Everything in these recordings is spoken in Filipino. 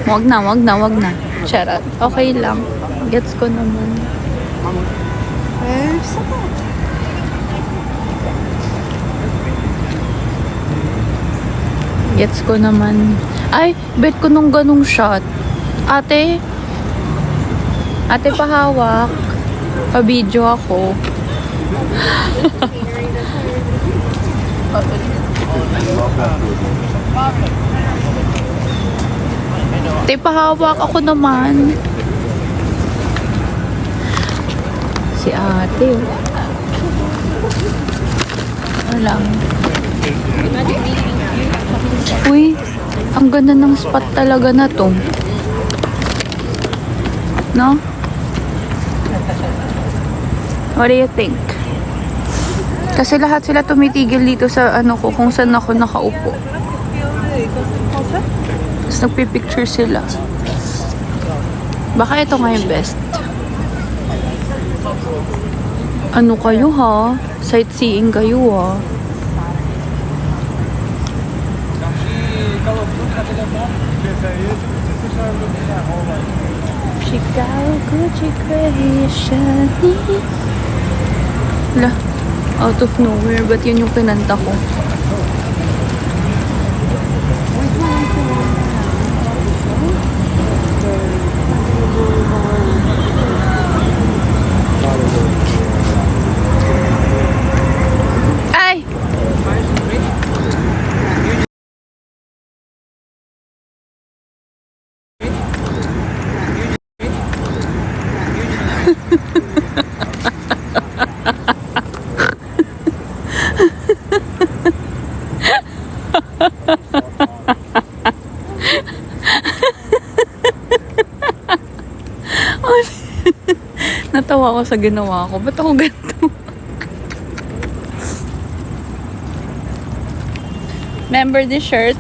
Wag na, wag na, wag na. Charot. Okay lang. Gets ko naman. Gets ko naman. Ay, bet ko nung ganung shot. Ate, pahawak. Pa-video ako. Ate, pahawak ako naman. Si ate. Alam. Uy, ang ganda ng spot talaga na to. No? What do you think? Kasi lahat sila tumitigil dito sa ano ko, kung saan ako nakaupo. Tapos nagpipicture sila. Baka ito nga yung best. Ano kayo ha? Sightseeing kayo ha? Chicago Gucci Creation. La, out of nowhere, but yun yung kinanta ko. Ay! Natawa ko sa ginawa ko. Ba't ako ganito? Remember this shirt?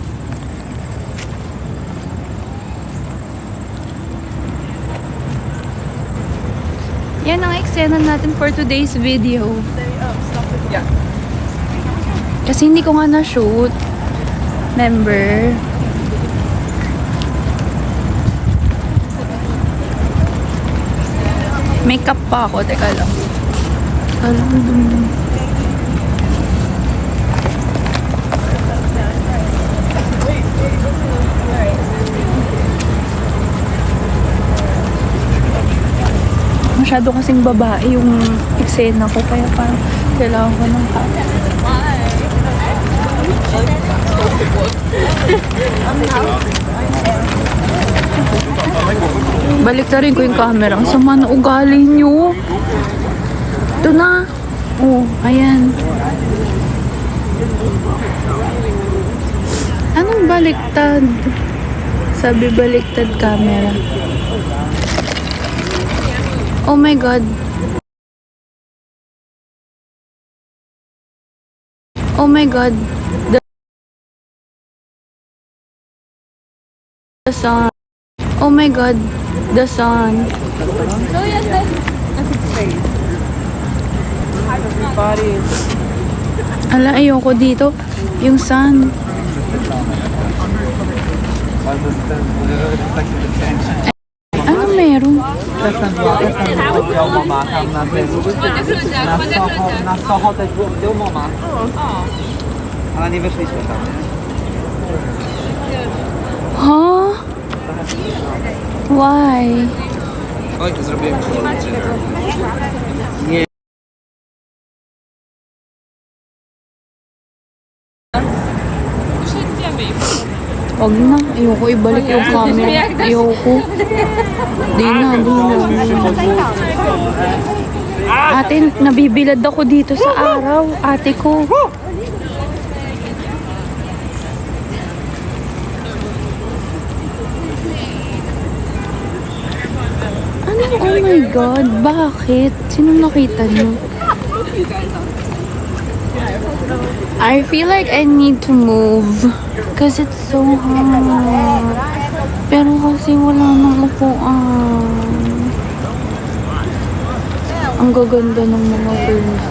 Yan ang eksena natin for today's video. Kasi hindi ko nga na-shoot. Remember? Makeup pa ako. Teka lang. Masyado kasing babae yung eksena ko. Kaya parang kailangan ko ng baliktarin ko yung camera. Ang sama na ugali nyo. Ito na. Oh, ayan. Anong baliktad? Sabi baliktad camera. Oh my God. Oh my God. The sun. Oh my God. The sun. So yes, that's great. Ala, ayoko dito. Yung sun. Ano meron? Huh? Why? Oj, zrobiłem ci. Nie. Wag na. Ayoko ibalik yung camera. Ayoko. Di na. Ate, nabibilad ako dito sa araw. Ate ko. Ano? Oh my God. Bakit? Sino nakita niyo? I feel like I need to move because it's so hot. Pero kasi wala nang upuan. Ang gaganda ng mga girls.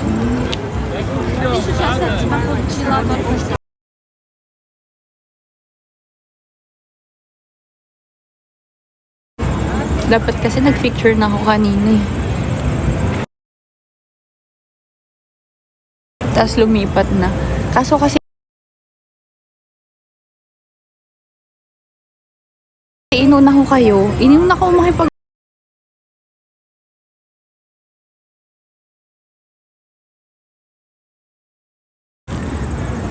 Dapat kasi nag-picture na ako kanina eh. Tapos lumipat na. Kaso kasi inuna ko kayo. Inuna ko makipag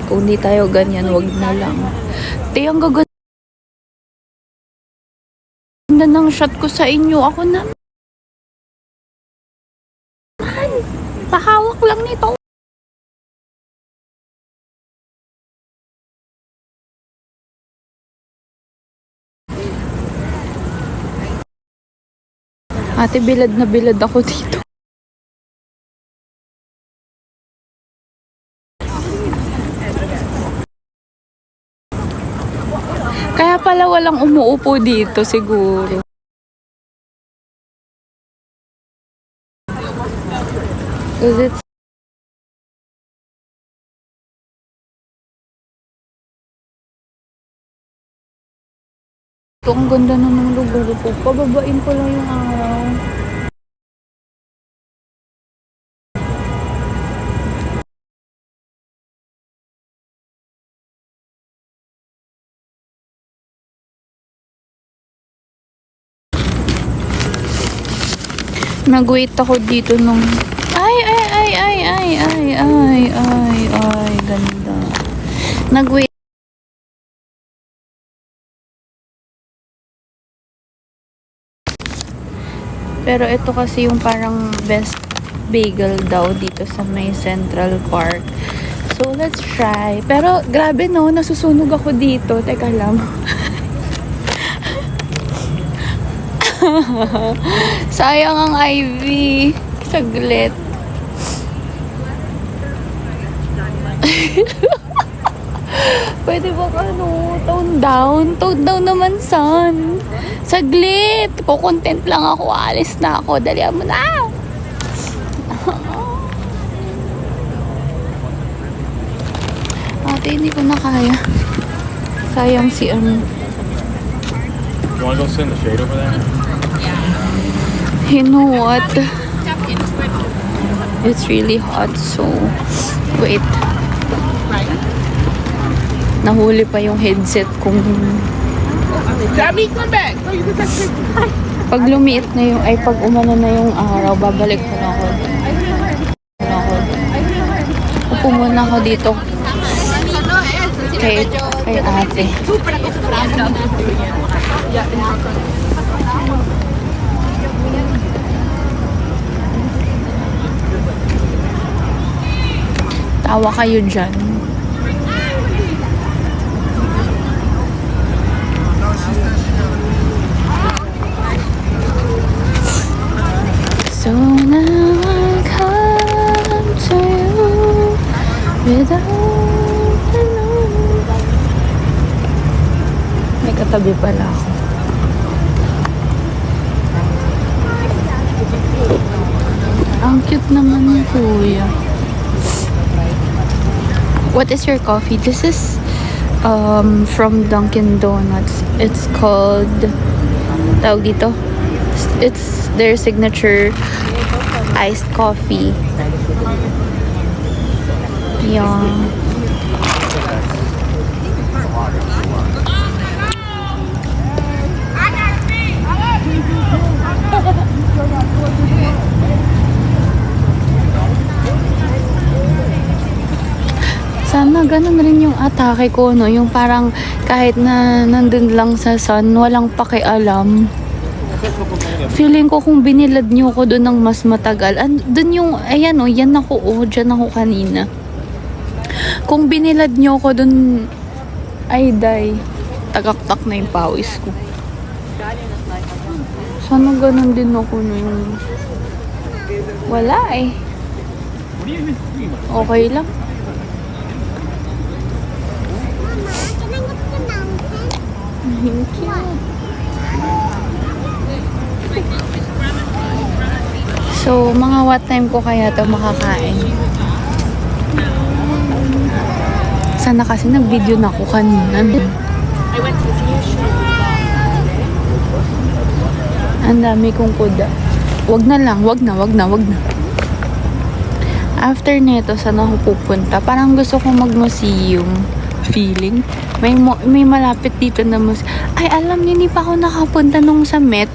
kung di tayo ganyan, wag na lang. Te, ang gaganda ng shot ko sa inyo. Ako naman. Pahawak lang nito. Ate, bilad na bilad ako dito. Kaya pala walang umuupo dito siguro. Because it's ito, ang ganda na ng lugar ko. Pababain ko lang yung araw. Nag-wait ako dito nung ay, ganda. Nag-wait. Pero ito kasi yung parang best bagel daw dito sa may Central Park. So, let's try. Pero, grabe no, nasusunog ako dito. Teka lang. Sayang ang IV. Saglit. Pwede ba tone down? Tone down naman, son. Saglit. Kukontent lang ako. Alis na ako. Dalihan mo na. Ate, hindi ko na kaya. Sayang si You wanna go sit in the shade over there? You know what? It's really hot, so wait. Nahuli pa yung headset kung pag lumiit na yung pag umano na yung araw, babalik ko na ako. Upo muna ako dito kay ate. Tawa kayo dyan. So now I come to you without a note. May katabi pala ako. Ang cute naman ni Kuya. What is your coffee? This is from Dunkin' Donuts. It's called tawag dito. It's their signature iced coffee. Yeah. Sana ganun rin yung atake ko, no? Yung parang kahit na nandun lang sa sun, walang pakialam. Feeling ko kung binilad nyo ko doon ng mas matagal. Doon yung, ayan o, yan ako o, dyan ako kanina. Kung binilad nyo ko doon, ay day, tagaktak na yung pawis ko. Sana ganun din ako no yung, wala eh. Okay lang. Thank you. So, mga what time ko kaya ito makakain? Sana kasi nag-video na ako kanina. Ang dami kong kuda. Wag na lang, wag na. After nito, saan ako pupunta? Parang gusto kong mag-museum feeling. May malapit dito na Ay, alam niyo, hindi pa ako nakapunta nung sa Met.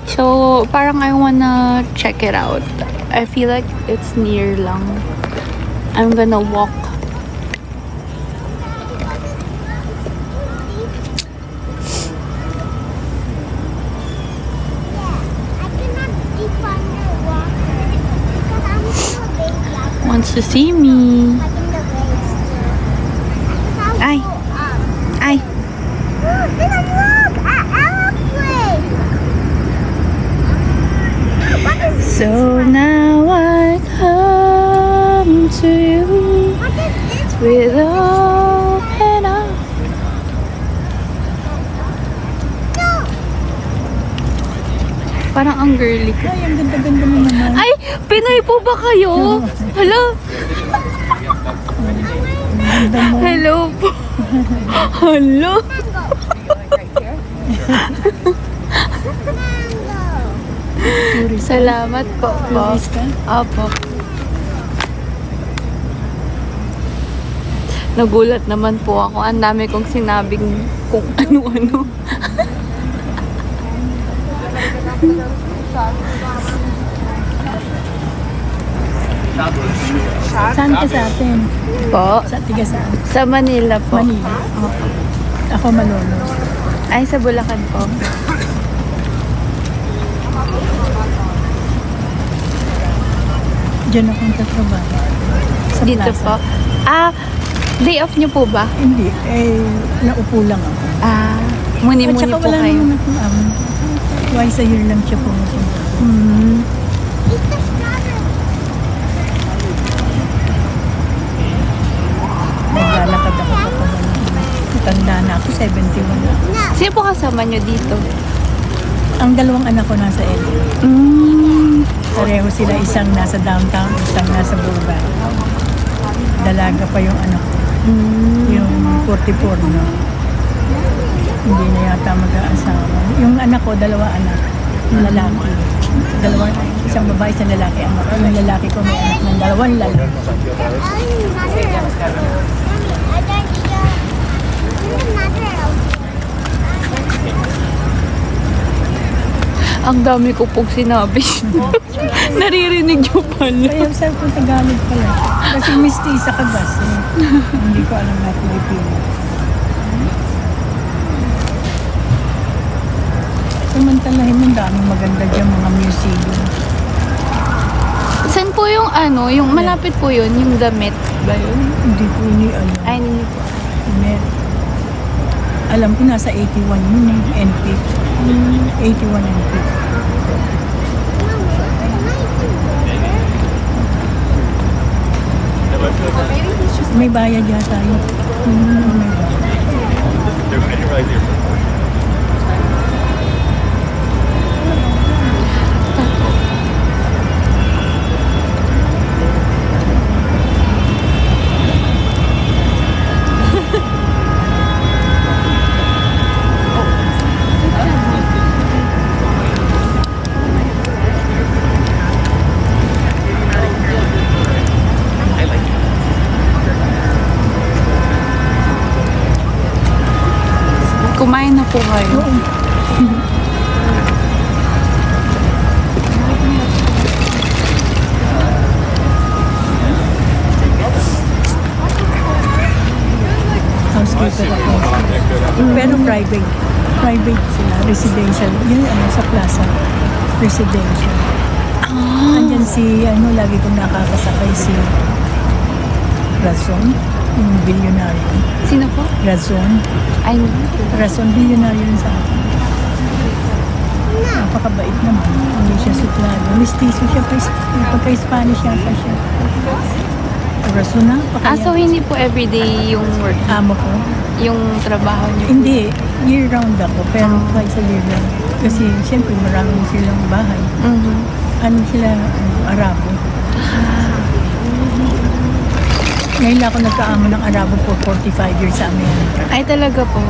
So, parang I wanna check it out. I feel like it's near lang. I'm gonna walk. Wants to see me. Ay. Ay. So now I come to you with open arms. Parang ang girly ko. Ay, ang ganda-ganda mo naman. Ay, Pinoy po ba kayo? Hello? Hello po. Hello? Salamat po. Tourist ka? Opo. Nagulat naman po ako. Ang dami kong sinabing kung ano-ano. Saan ka sa atin? Po. Sa tiga saan? Sa Manila po. Manila. Ako Malolo. Ay, sa Bulacan po. Diyan akong tatrabaho. Sa Dito plaza. po. Ah, day off niyo po ba? Hindi. Naupo lang ako. Ah, At muni-muni saka po wala kayo. naman akong twice a year lang siya pumupunta. Hmm. Naglalakad ako pa pa. Tanda na ako, 71 na. Sino po kasama niyo dito? Ang dalawang anak ko nasa LA. Pareho sila, isang nasa downtown, isang nasa Burbank. Dalaga pa yung anak ko. Yung 44 na. Hindi na yata mag-aasawa. Yung anak ko, dalawa anak. Yung lalaki. Isang babae, isang lalaki anak. Yung lalaki ko may anak ng dalawang lalaki. Ang dami ko pong sinabi. Naririnig niyo pala. Kaya sa ko Tagalog pala. Kasi mistisa ka kasi. Hindi ko alam na Pilipino. Samantalahin mo, daming maganda dyan mga museum. Saan po yung ano, yung malapit po yun, yung damit ba yun? Hindi ko ni alam. Ay, hindi po. Alam ko nasa 81 yun eh, NP. 81 NP. May bayad yata yun. May bayad. They're putting it right here. Kumain na po kayo. Housekeeper ako. Pero private. Private sila. Residential. Yun ano, sa plaza. Residential. Andyan si, lagi kong nakakasakay si Razon. Yung bilyonaryo. Sino po? Razon. Ay, Razon, bilyonaryo yun sa akin. Napakabait naman. Hindi siya suplado. Mistiso siya. Pagka-Spanish yata siya. Razon na. so hindi po everyday yung work, Amo ko. yung trabaho niyo? Hindi, year-round ako, pero twice a year lang. Kasi siyempre maraming silang bahay. Mhm. Ano sila, Arabo. Ngayon lang ako nagkaamo ng Arabo for 45 years sa Amerika. Ay, talaga po.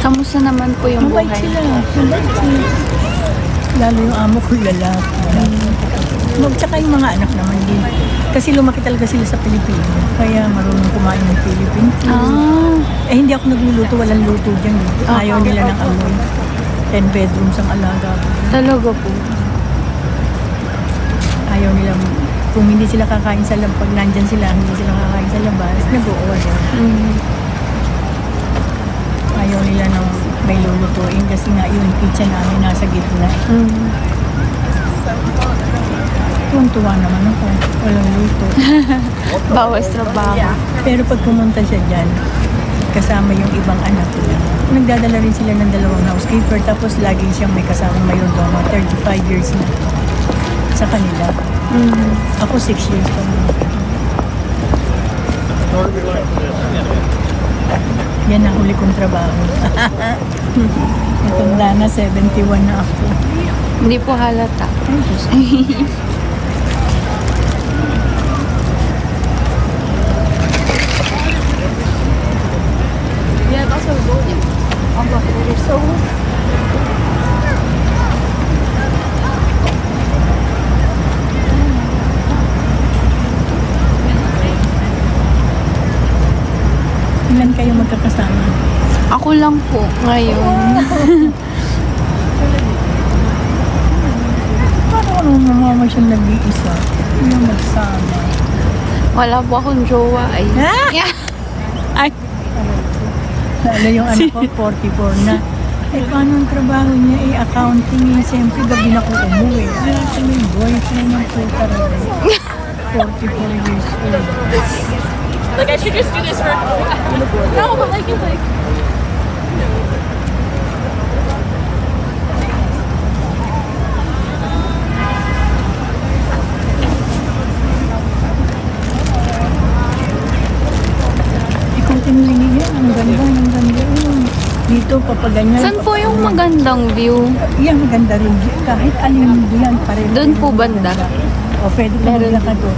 Kamusta naman po yung Mabait buhay? sila. Mabait sila. Lalo yung amo ko lalaki. Tsaka yung mga anak naman din. Kasi lumaki talaga sila sa Pilipino. Kaya marunong kumain ng Philippine food. Ah, Eh hindi ako nagluluto, walang luto dyan. Ayaw nila ng amoy. 10 bedrooms ang alaga ko. talaga po. Ayaw nila, kung hindi sila kakain sa labas, pag nandyan sila, hindi sila kakain sa labas, nag-o-order. Mm. Ayaw nila ng may lulutuin kasi nga yung kitchen namin nasa gitna. Mm. Tuwan-tuwa naman ako, walang luto. Bawas trabaho. Pero pag pumunta siya dyan, kasama yung ibang anak niya, nagdadala rin sila ng 2 housekeeper, tapos lagi siyang may kasamang mayordomo, 35 years na sa kanila. Mm. Ako 6 years pa naman. Yan ang huli kong trabaho. Matanda na, 71 na ako. Hindi po halata. Ay, Diyos ko. Ilan kayo magkakasama? Ako lang po ngayon. Paano ka naman mama siyang nag-iisa? Yung magsama. Wala po akong jowa ay. Ah! Yeah. Ay. Lalo yung anak ko, 44 na. Eh, paano ang trabaho niya? Eh, accounting eh. Siyempre, gabi na ko umuwi. Ay, ito may boyfriend ng puta rin. 44 years old. Like I should just do this for no, but like it's like Ikaw tinulingin niya. Ang ganda, ang ganda. Dito, papaganyan. Saan po yung magandang view? Yan, maganda rin. Kahit alin diyan, pareho. Doon po banda? O, pwede ka Meron maglakad doon.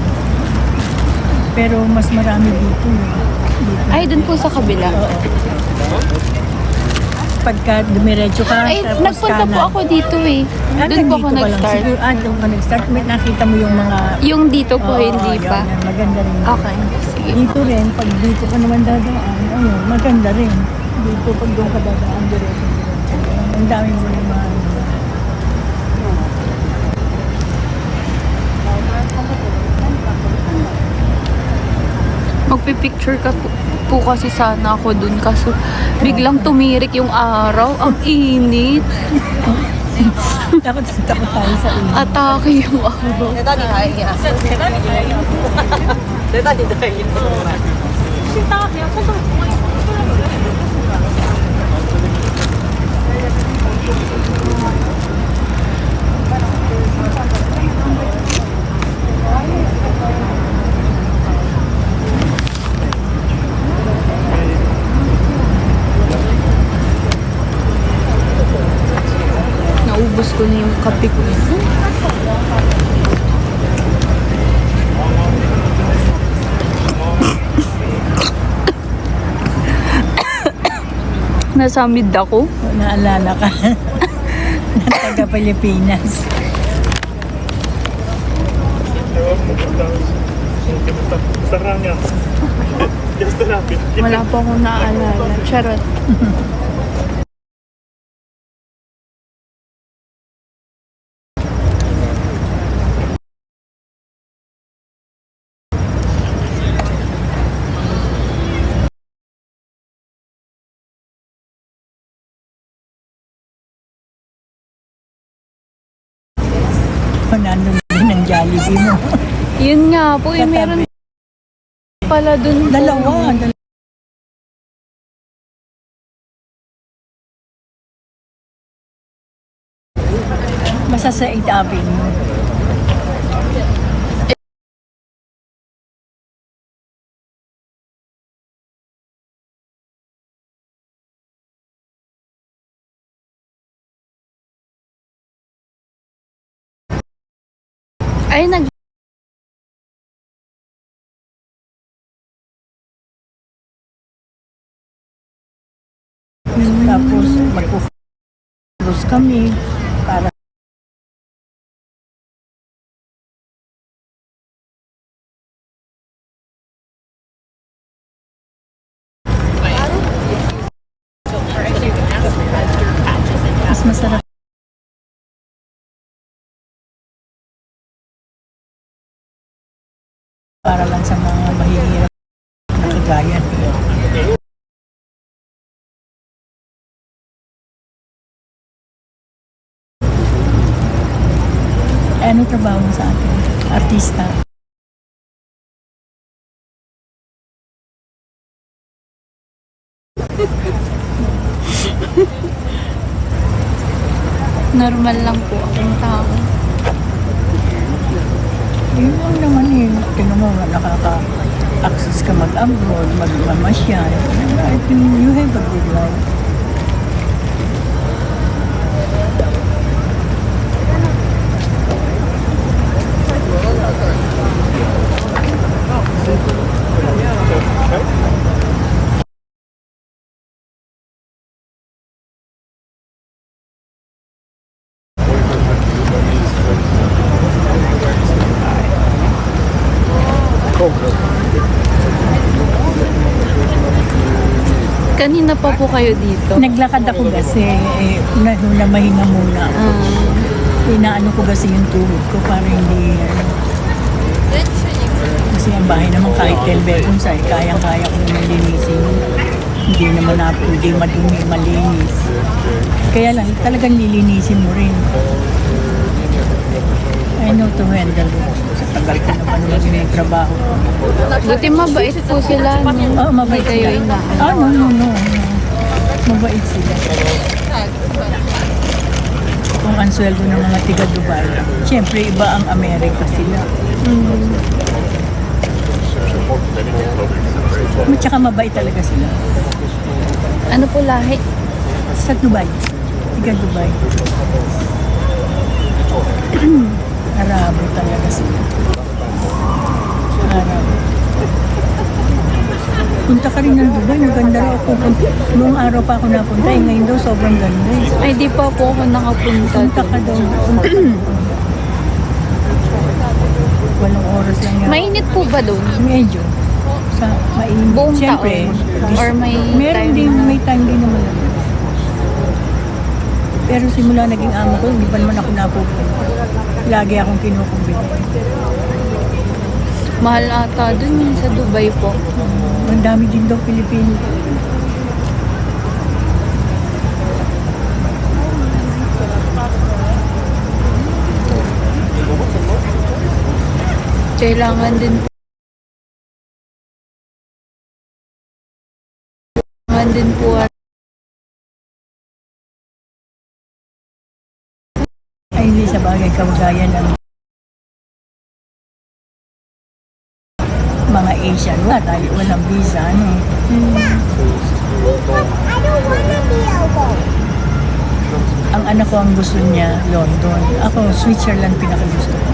Pero mas marami dito. Dito. Ay, dun po sa kabila. Pagka dumiretso ka, Ay, tapos nagpunta po kanan. ako dito eh. Dun po ako nandito ka lang. nag-start. Siguro, doon ka nag-start. May nakita mo yung mga... Yung dito po, Oo, hindi yan, pa. yan. Maganda rin. Okay, sige. Dito rin, pag dito ka naman dadaan, ayun, maganda rin. Dito, pag doon ka dadaan, diretso. Ang dami mo naman. Magpipicture ka po kasi sana ako dun kaso biglang tumirik yung araw. Ang init. Takot tayo sa inyo. Atake yung araw. Naubos ko na yung kape ko. Nasa mid ako. Naalala ka ng taga-Pilipinas. Wala pa akong naaalala. Charot. Nandun din ang Jollibee mo. Yun nga po, eh, meron pala dun po. Dalawa. Basta sa 8th Avenue. Ay, Tapos magpo-cruise kami para mas masarap. Para lang sa mga mahihirap na kagaya niya. Ano trabaho mo sa atin? Artista. Normal lang po akong tao. Yun lang naman eh. Tingnan mo, nakaka-access ka mag-abroad, mag-mamasyal. I think you have a good life. Kanina pa po kayo dito? Naglakad ako kasi, na mahinga muna ako. Inaano ko kasi yung tuhod ko para hindi, kasi ang bahay naman kahit 10 bedrooms ay kayang-kaya ko naman linisin. Hindi naman hindi madumi, malinis. Kaya lang, talagang lilinisin mo rin. I know to handle it. Sa tagal ko naman yung trabaho ko. Buti mabait po sila. No? Oo, mabait Hindi kayo sila. ina. No. Mabait sila. Kung ang sweldo ng mga tiga Dubai, siyempre iba ang Amerika sila. Tsaka mabait talaga sila. Ano po lahi? Sa Dubai, tiga Dubai. Arabo talaga sila. Arabo. Punta ka rin ng Dubai, maganda raw ako. Noong araw pa ako napunta, ngayon daw sobrang ganda. Ay, di pa po ako nakapunta. Punta ka daw. Punta ka. Walang oras lang yan. Mainit po ba doon? Medyo. Sa mainit. Buong Siyempre, taon? Or may meron time din, na? may time din naman. Pero simula naging amo ko, hindi pa naman ako napupunta. Lagi akong kinukumbit. Mahal ata doon sa Dubai po. Ang dami din daw Pilipino. Kailangan din po. Kailangan din po. Ay, hindi sa bagay kagaya ng mga Asian. Wala tayo, walang visa, ano. Ang anak ko ang gusto niya, London. Ako, Switzerland pinakagusto ko.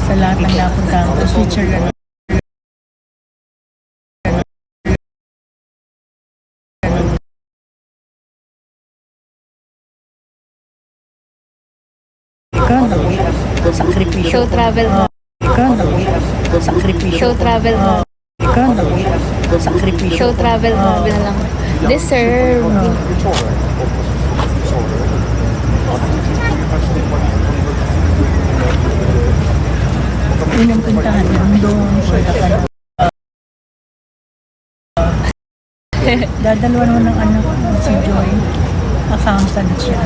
Sa lahat ng napuntahan ko, Switzerland. Ikaw, sakripisyo. Show travel mo. Ikaw, sakripisyo. Show travel mo. Ikaw, sakripisyo. Show travel mo. Lang. Deserve. Yun ang puntahan doon sa Dakar. Dadalawa naman ng anak ko, si Joy. Accountant siya.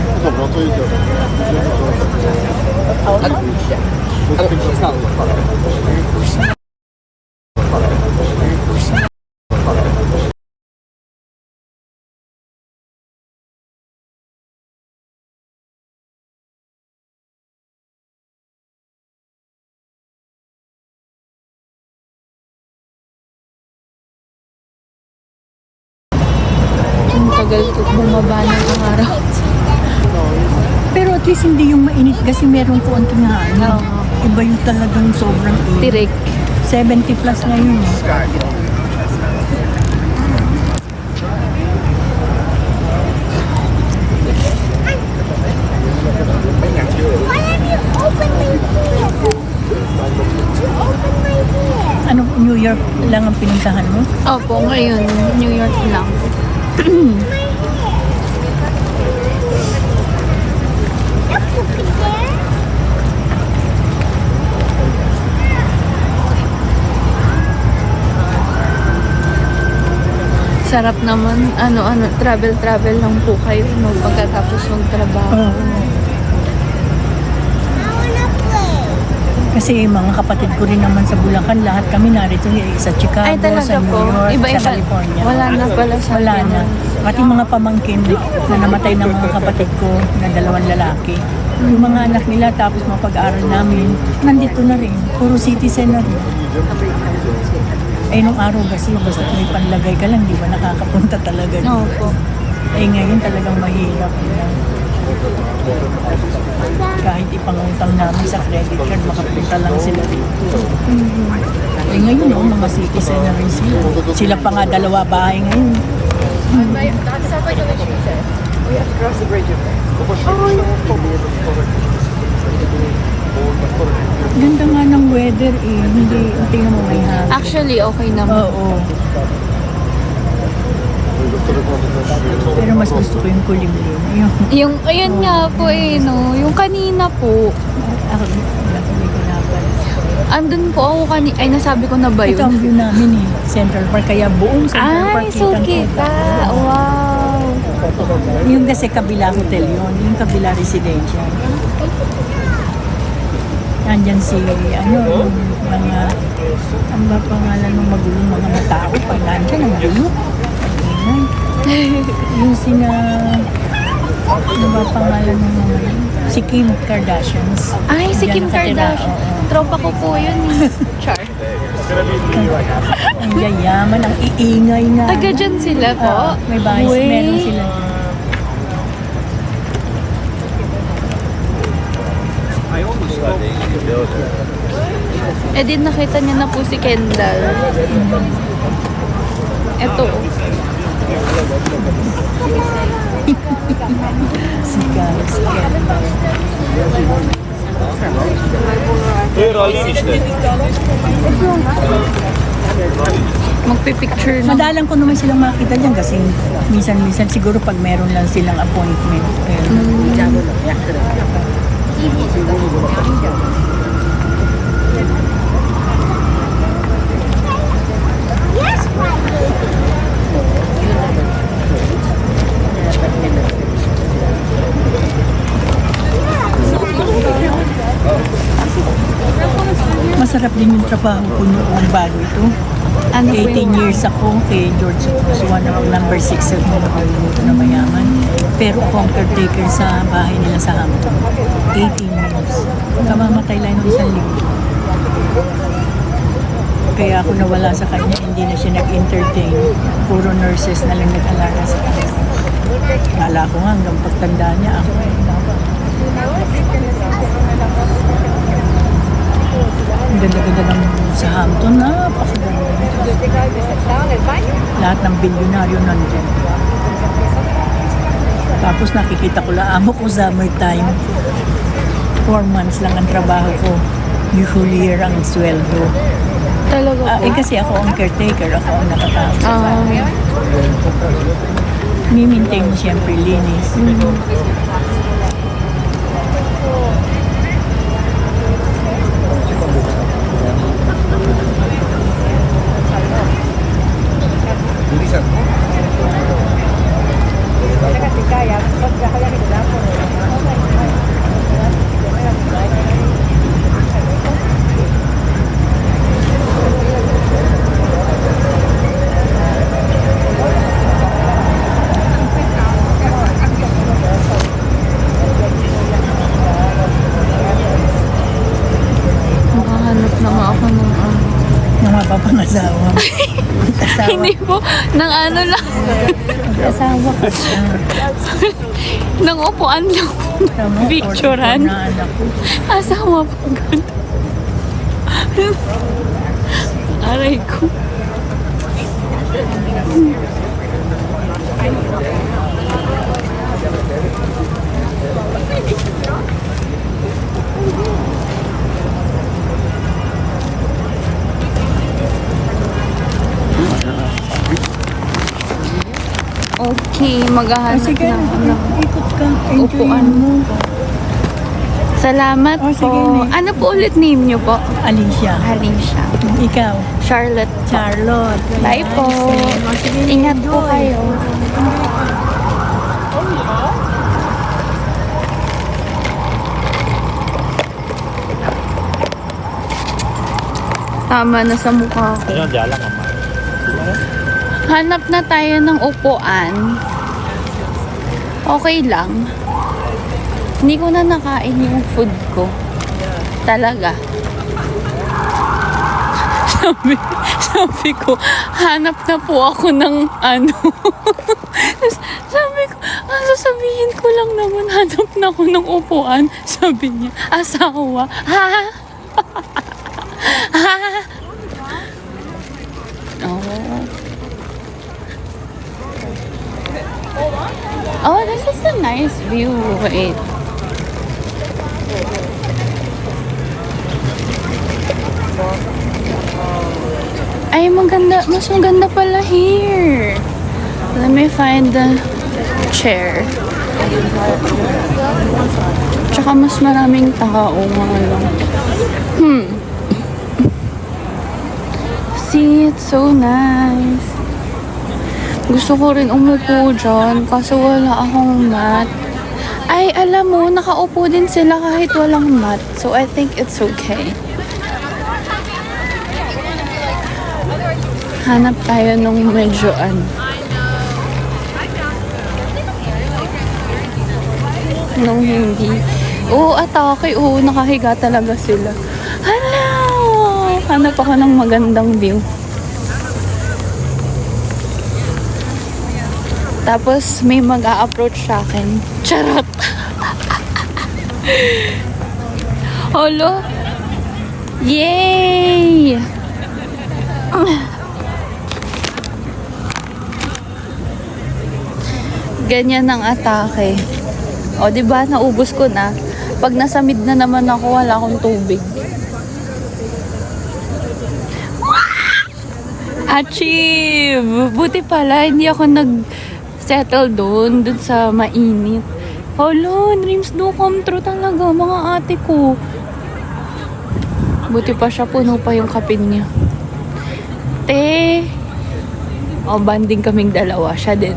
Ang tagal ko bumaba ng araw. Pero at least hindi yung mainit kasi meron ko ang hangin. Iba yung talagang sobrang init. Tirik. 70 plus ngayon. lang ang pinuntahan mo? Opo, ngayon, New York lang. Sarap naman, travel lang po kayo, no, pagkatapos ng trabaho. Kasi mga kapatid ko rin naman sa Bulacan, lahat kami narito sa Chicago, Ay, talaga sa New po? York, Iba-iba. sa California. Wala na pala sa Wala akin. na. Pati mga pamangkin na namatay ng mga kapatid ko na 2 lalaki. Yung mga anak nila tapos mapag-aral namin, nandito na rin. Puro citizen na rin. Eh, nung araw kasi, basta may panlagay ka lang, di ba nakakapunta talaga. Opo. Eh, ngayon talagang mahirap na. Kahit ipangutang namin sa credit card, makapunta lang sila dito. Eh, ngayon, no, mga citizen na rin sila. Sila pa nga 2 bahay ngayon. That sounds like a vacation. We have to cross the bridge over there. Ganda nga ng weather eh. Hindi, tingnan mo may hangin. Actually, okay naman. Oo. Pero mas gusto ko yung kulimlim. Yung, Ayun nga po no, yung kanina po, ako, hindi ko napan. andun po ako kanina, ay nasabi ko na ba Ito ang yun? view namin eh. Central Park. Kaya buong Central Park Ay, so kitang-kita. kita. Wow. Yung kasi kabila hotel yun. Yung kabila residential. Nandyan si, yung mga, ang ba pangalan ng magulong mga matao. Pag nandyan, ang gulo. Ang ingay. Yung sina, ang ba pangalan ng mga yun? Si Kim Kardashians. Ay, si Kim Nandyan nakatira, Kardashian. oo. Tropa ko po yun. Char. Ang yayaman, ang iingay nga. Taga dyan sila po. Oo, may bahay, Wait. meron sila. Eh din nakita niya na po si Kendall. Ito. Si Guys, Buyur alayım işte. Magpipicture na. madalang ko naman silang makita dyan kasi minsan-minsan siguro pag meron lang silang appointment. Masarap din yung trabaho ko noong bago ito. Ano po 18 yun? years ako kay George Swan, ako number 6 sa mga na mayaman. Pero ako ang caretaker sa bahay nila sa Hampton. 18 years. Kamamatay lang ng 1 linggo. Kaya ako nawala sa kanya, hindi na siya nag-entertain. Puro nurses na lang nag-alaga sa kanya. Kala ko nga hanggang pagtanda niya ako. Ang ganda-ganda ng sa Hampton, napakaganda. Lahat ng bilyonaryo nandun. Tapos nakikita ko lang, amo ko summertime. 4 months lang ang trabaho ko. Whole year ang sweldo. Talaga po. Kasi ako ang caretaker, ako ang nakatawag sa Ah. bahay. Mimintain mo siyempre linis. Makahanap na nga ako ng Ng mga papangasawa. Asawa. Hindi po, ng ano lang. Asawa ko. Ng upuan lang. Picturean. Na anak ko. Asawa po ganun. Aray ko. Okay, maghahanap Sige na na, ako ng ikot ka. Enjoy upuan. mo. Salamat Oh, sige, po. Nick. Ano po ulit name niyo po? Alicia. Alicia. Ikaw. Charlotte. Charlotte. Bye po. Oh, sige, Ingat po enjoy. kayo. Tama na sa mukha ko. Ayun, diyan lang, mama. Hanap na tayo ng upuan. Okay lang. Hindi ko na nakain yung food ko. Talaga. Sabi ko, hanap na po ako ng ano. Sabi ko, sasabihin ko lang naman, hanap na ako ng upuan. Sabi niya, asawa. Ha? Ha? Oh. Oh, this is a nice view. Wait. Ay, maganda. Mas maganda pala here. Let me find the chair. Tsaka mas maraming tao mga lang. See, it's so nice. Gusto ko rin umupo dyan kasi wala akong mat. Ay, alam mo, nakaupo din sila kahit walang mat. So, I think it's okay. Hanap tayo nung medyo nung hindi. Oo, atake. Oo, nakahiga talaga sila. Hala! Hanap ako ng magandang view. Tapos, may mag-a-approach sa akin. Charot! Holo! Yay! Ganyan ang atake. O, diba? Naubos ko na. Pag nasa mid na naman ako, wala akong tubig. Achieve! Buti pala, hindi ako nag-settle doon sa mainit. Hala, dreams do come true talaga, mga ate ko. Buti pa siya, puno pa yung kapin niya. Te! O, banding kaming dalawa. Siya din.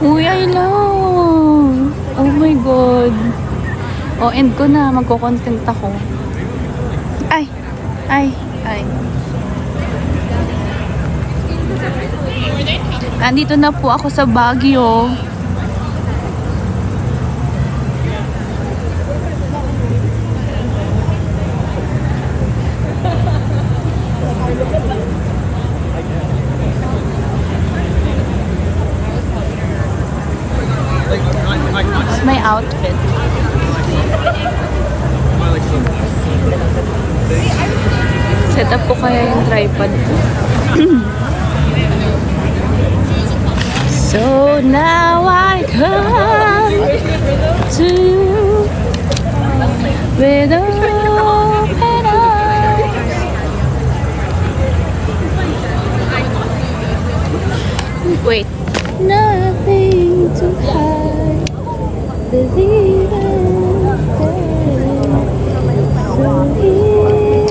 Uy, I love! Oh my God. O, end ko na. Magko-content ako. Ay! Ay! Ay! Andito na po ako sa Baguio. It's my outfit. Set up ko kaya yung tripod ko. So now I come to you with open arms. Wait. Nothing to hide. Believe and say. So here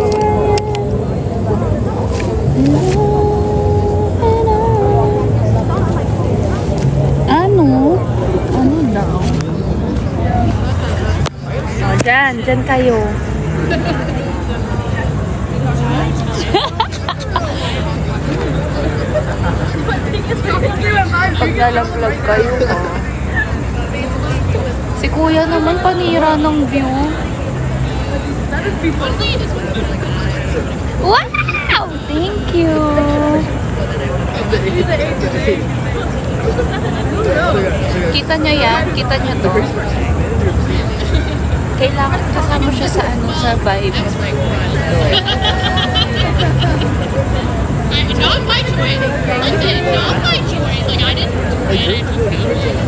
I am. Ano? Ano daw? O, dyan kayo. Paglalaglag kayo, Si kuya naman panira ng view. Wow! Thank you! Kita nyo yan? Kita nyo to? Kailangan kasama siya sa sa vibe. Not my choice. Listen, not my choice. Like, I didn't do it. I just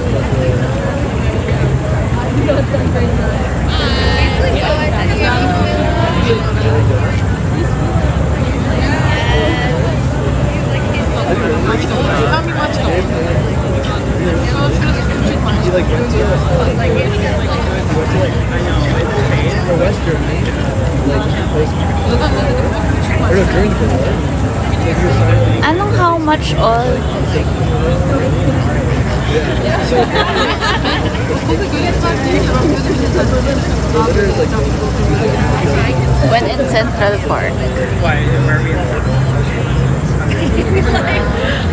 Anong how much all? When in Central Park.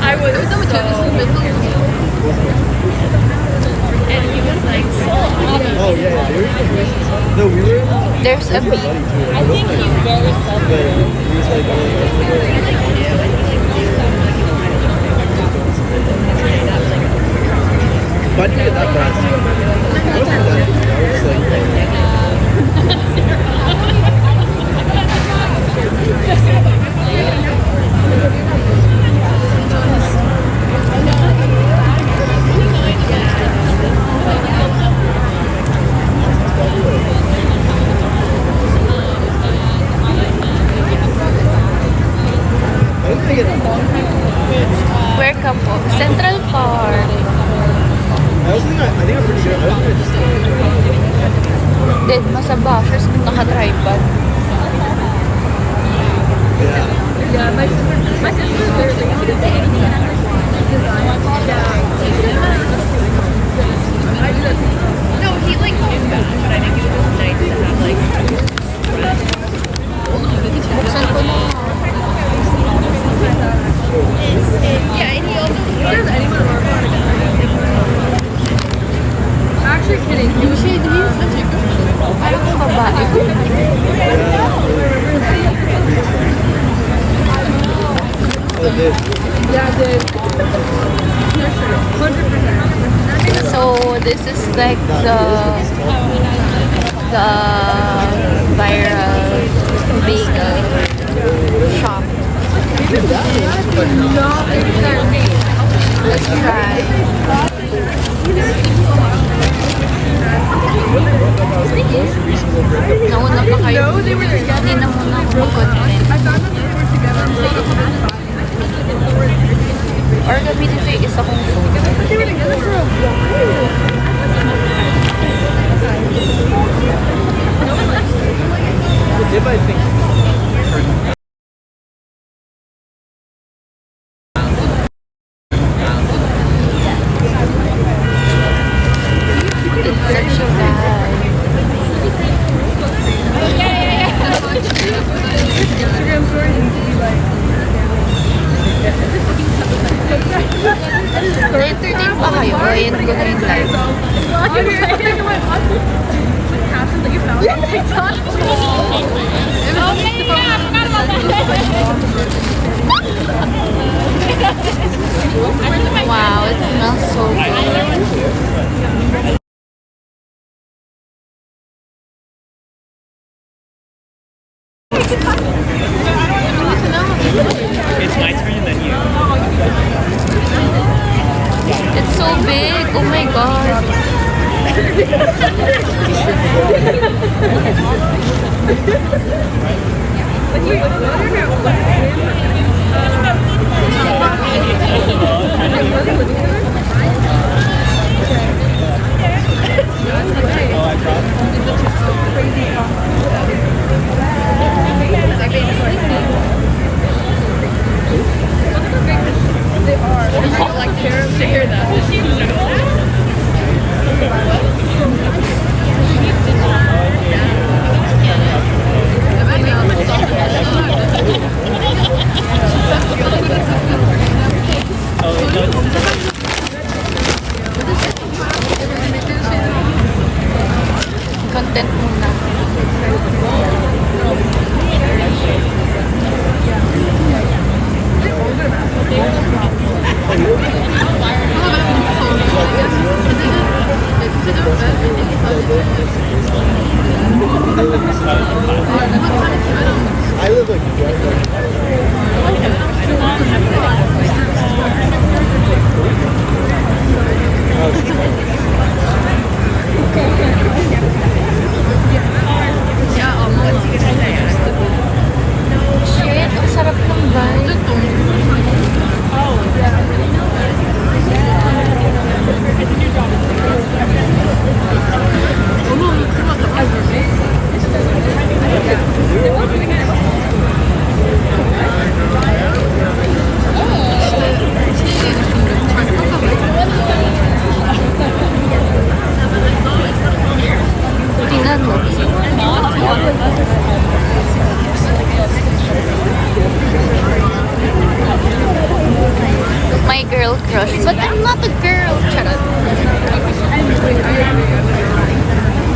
I was so... And he was like, so Oh yeah, dude. No, we were. There's a beach. I think he's very selfish. He was like, why did you get that fast? I wasn't that. I was like, I didn't think it. Where ka po? Central Park. I think I'm pretty good. I was gonna just. Dead mo sa bashers kung naka-tripod. Yeah, my sister literally didn't say anything. No, he like knew that, but I think it was just nice to have like. Buksan ko na. Yeah, and he also does anyone more fun. Actually kidding. He's such a good show. Parang kung babae. Oh, dude. Yeah, dude. For sure. 100%. So this is like the viral bagel shop. Let's try. Nauna pa kayo. Hindi na muna ako mag-content. Or gamitin ito yung isa kong phone. If I think. It's such a vibe. Instagram stories and be like. Na-entertain pa kayo? O end ko na yung live. Wow, it smells so good. It's my turn, then you. It's so big. Oh my god. They are. I like to hear that. Content muna. girl crush, but I'm not a girl. Charot.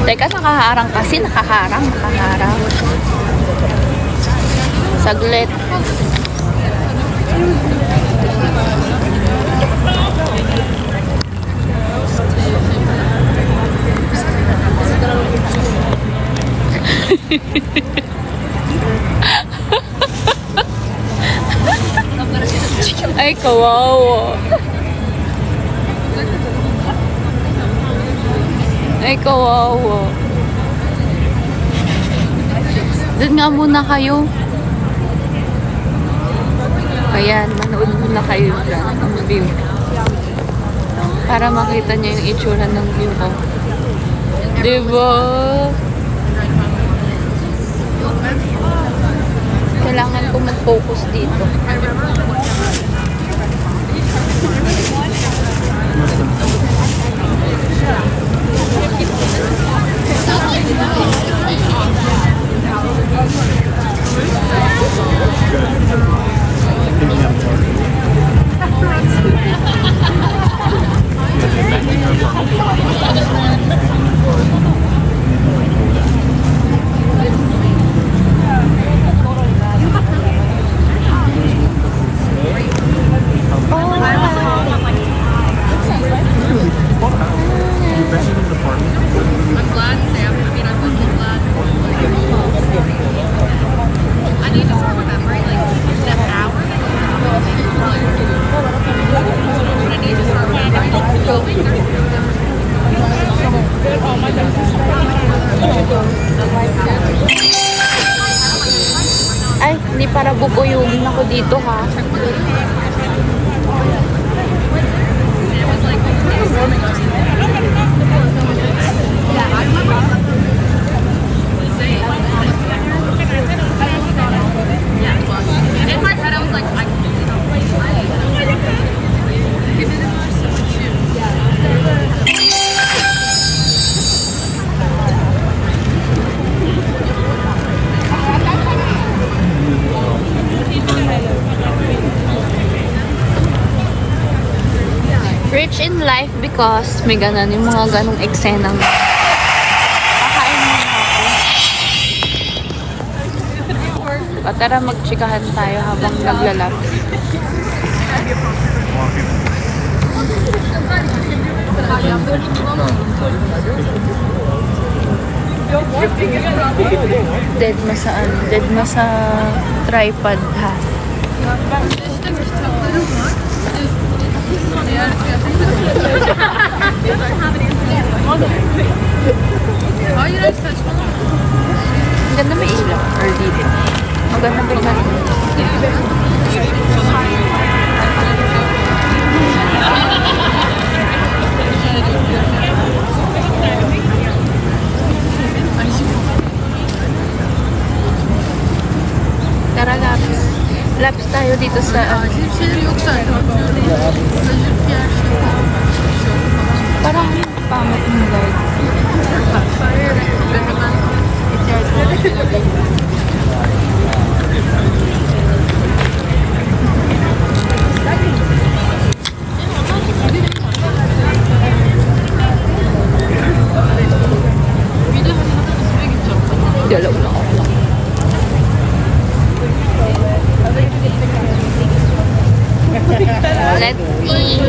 Teka, nakaharang kasi. Nakaharang. Saglit. Ay, kawawa. Ay, kawawa. Doon nga muna kayo. Ayan, manood muna kayo dyan ang view. Para makita niyo yung itsura ng view ko. Diba? Kailangan ko mag-focus dito. I'm glad, Sam. I mean, I'm really glad. I need to start remembering, like, that hour. I need to start remembering, like, going. Ay, hindi para bubuyugin ako dito ha. In my head, I was like, I can do Rich in life because may ganon yung mga ganong eksenang kakain muna ako. Tara magchikahan tayo habang naglalap. Dead ma sa ano? Dead ma sa tripod ha. Oh, you guys touch one. Ang ganda may ilaw. Or dito. Ang ganda may ilaw. Tara, laps. Laps tayo dito sa... Parang pamit ng guide. Dalaw na ako. Let's eat.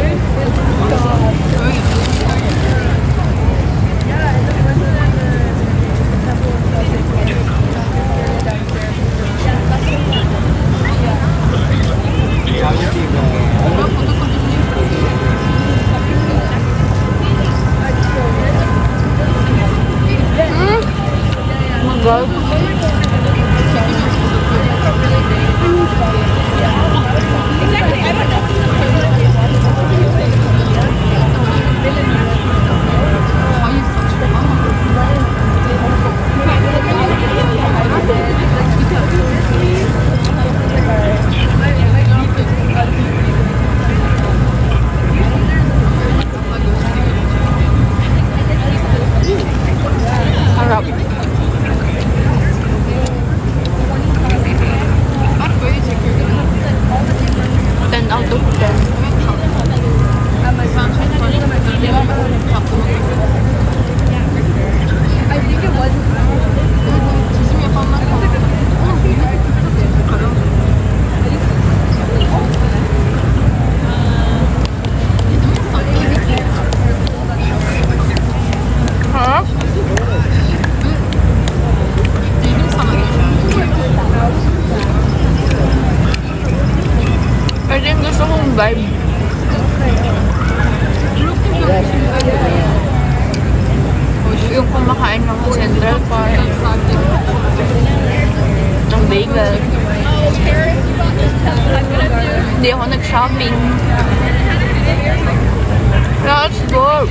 Harap. 10 out of 10. vibe. Yung kumakain ng Central Park. Ng bagel. Hindi ako nag-shopping. Let's go!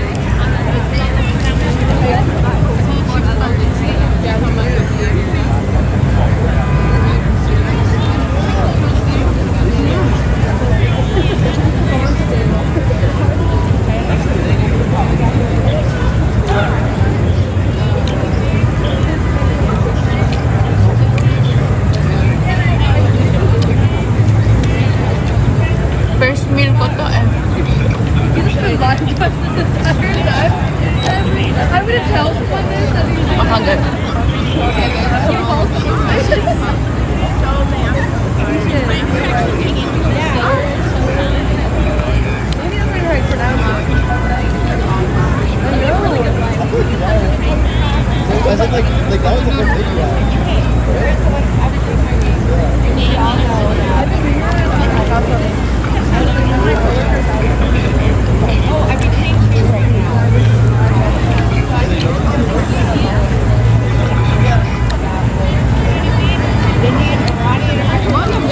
First meal ko to eh. I would have told someone this. Makagat. I said like that was the first video.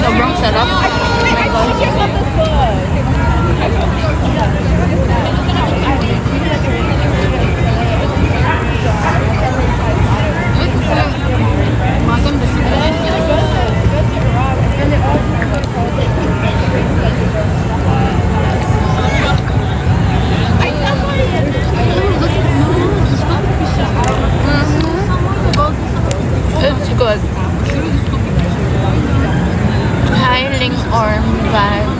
Sobrang sarap. Oh my God. It's good. Hiling orm vibe.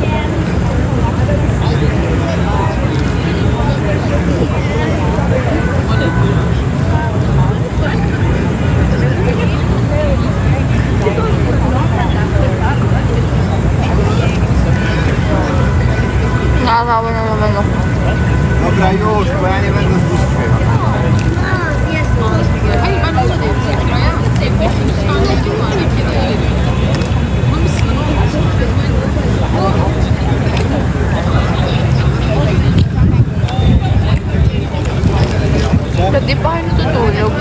Nakakawa na naman ako. Dobra, już, bo ja nie będę z dwóch Ba't di pa kayo natutulog?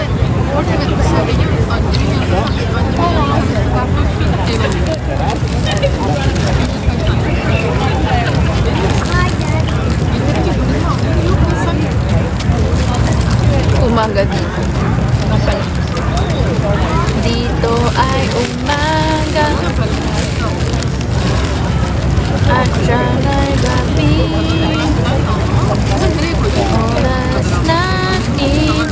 Umaga dito. Dito ay umaga at dyan ay gabi. Oras natin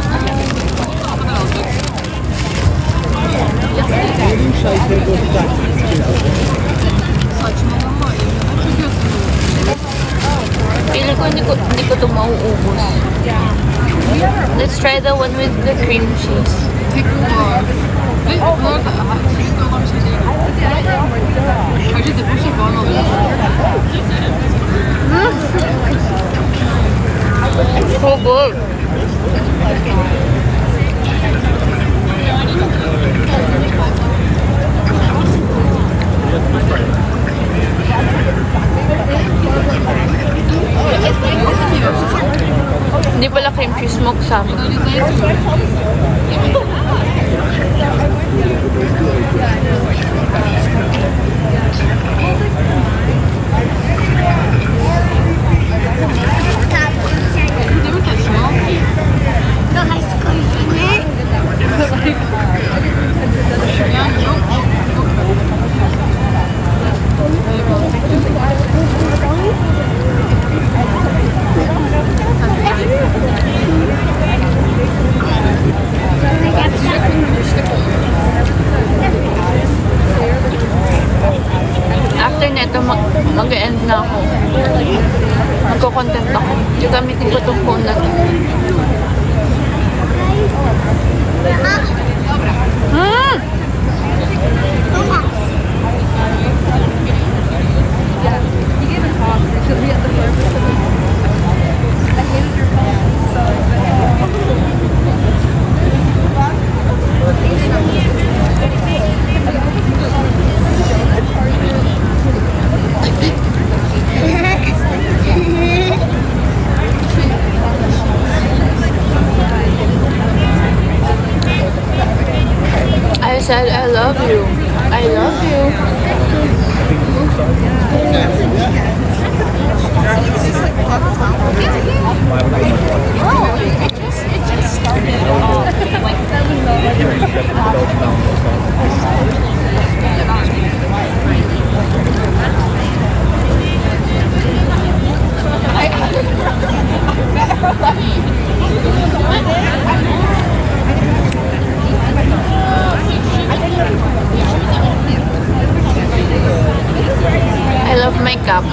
Pili ko hindi ko ito mauubos. Let's try the one with the cream cheese. So good. Hindi pala cream cheese smoke sa amin. After neto, mag-end na ako. Magko-content ako. Gagamitin ko itong phone na to. I love my cup.